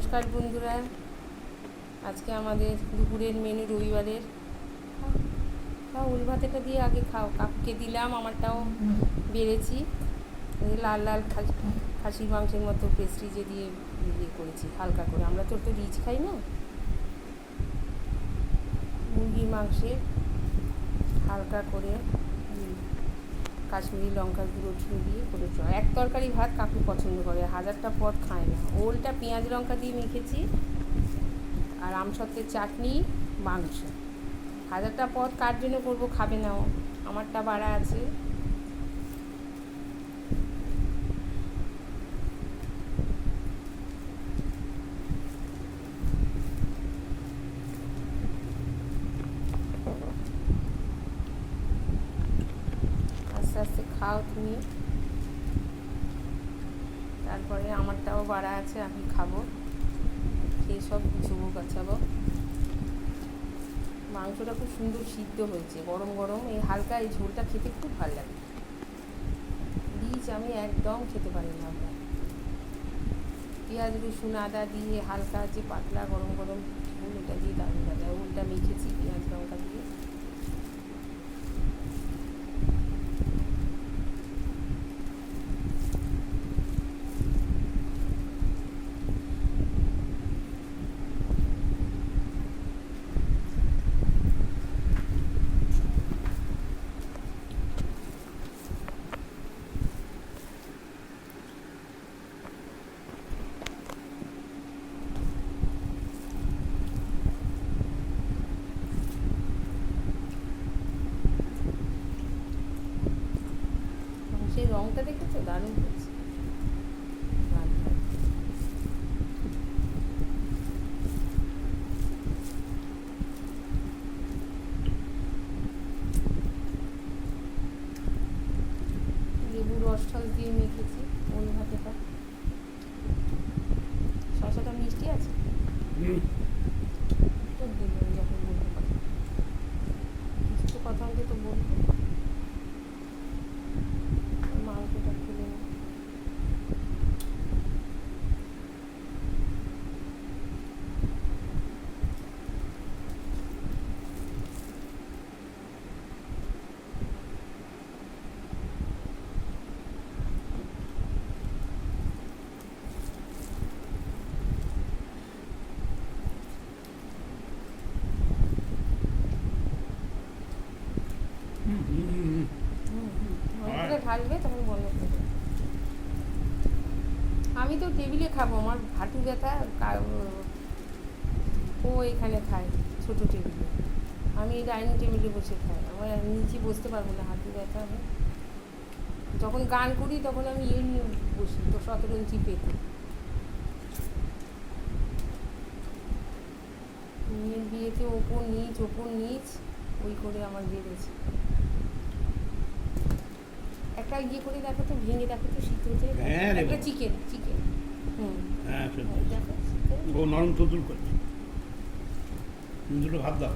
নমস্কার বন্ধুরা, আজকে আমাদের দুপুরের মেনু রবিবারের উল ভাতেটা দিয়ে আগে খাও, কাকুকে দিলাম, আমারটাও বেড়েছি। লাল লাল খাসির মাংসের মতো পেস্ট্রিজে দিয়ে ইয়ে করেছি হালকা করে। আমরা তো রিচ খাই না, মুরগির মাংসে হালকা করে কাশ্মীরি লঙ্কার গুঁড়ো দিয়ে করে এক তরকারি ভাত কাকু পছন্দ করে, হাজারটা পদ খায় না। ওলটা পেঁয়াজ লঙ্কা দিয়ে মেখেছি, আর আমসত্ত্বের চাটনি, মাংস। হাজারটা পদ কার জন্য করবো, খাবে না ও, আমারটা বাড়া আছে। আস্তে আস্তে খাও তুমি, তারপরে আমারটাও বাড়া আছে, আমি খাবো, খেয়ে সব গুছবো গাছাবো। মাংসটা খুব সুন্দর সিদ্ধ হয়েছে, গরম গরম। এই হালকা এই ঝোলটা খেতে খুব ভালো লাগে। রিচ আমি একদম খেতে পারি না। পেঁয়াজ রসুন আদা দিয়ে হালকা যে পাতলা গরম গরম ঝোল, এটা দিয়ে দারুণ লাগে। ওলটা মেখেছি পেঁয়াজ লঙ্কা দিয়ে। সেই রঙটা দেখেছো, দারুণ হয়েছে। লেবু রস টস দিয়ে মেখেছি ওল ভাতেটা। শশাটা মিষ্টি আছে তো দিলাম, যখন বলতে পারি কিছু তো কথা অন্তত তো বলবো। মাংসটা খুলে নিই। ঢালবে তখন বন্ধ করবে। আমি তো টেবিলে খাবো, আমার হাঁটু ব্যথা। ও এখানে খায় ছোট টেবিলে, আমি ডাইনিং টেবিলে বসে খাই। আমার নিচে বসতে পারবো না, হাঁটু ব্যথা হয়। যখন গান করি তখন আমি নিয়ে বসি, তো 17 ইঞ্চি পেতে। মেয়ের বিয়েতে ওপর নিচ ওই করে আমার বেড়েছে। একটা ইয়ে করে দেখো তো, ভেঙে দেখো তো, সিদ্ধ হচ্ছে একটা চিকেন। ও নরম তুতুল করে দুটো ভাত দাও।